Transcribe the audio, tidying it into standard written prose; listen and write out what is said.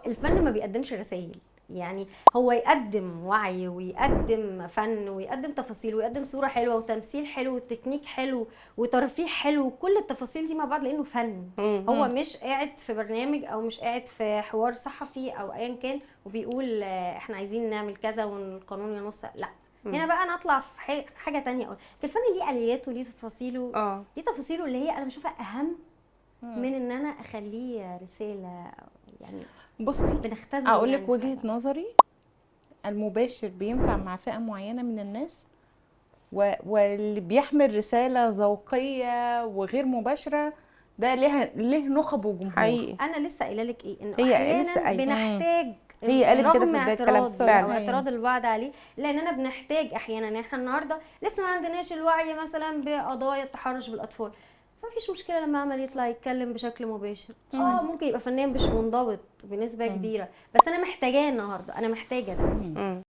الفن ما بيقدمش رسائل، يعني هو يقدم وعي ويقدم فن ويقدم تفاصيل ويقدم صورة حلوة وتمثيل حلو وتكنيك حلو وترفيه حلو، كل التفاصيل دي مع بعض لانه فن. هو مش قاعد في برنامج او مش قاعد في حوار صحفي او ايا كان وبيقول احنا عايزين نعمل كذا والقانون ينص، لا. هنا بقى انا اطلع في حاجة تانية اقول الفن ليه الياته وليه تفاصيله، ليه تفاصيله اللي هي انا بشوفها اهم من ان انا اخليه رسالة. يعني بصي بنختزل اقول لك يعني وجهة نظري، المباشر بينفع مع فئة معينة من الناس، واللي بيحمل رسالة ذوقية وغير مباشرة ده له نخب وجمهور. حقيقي. انا لسه قايله لك ايه، انه هي لسه احيانا قايله بنحتاج هي قالت كده رغم في بدايه الكلام اعتراضي او فعلا. اعتراض البعض عليه، لاننا بنحتاج احيانا. احنا النهارده لسه ما عندناش الوعي مثلا بقضايا التحرش بالاطفال، فمفيش مشكله لما عمل يطلع يتكلم بشكل مباشر. ممكن يبقى فنيا مش منضبط بنسبه كبيره، بس انا محتاجاه النهارده، انا محتاجه ده.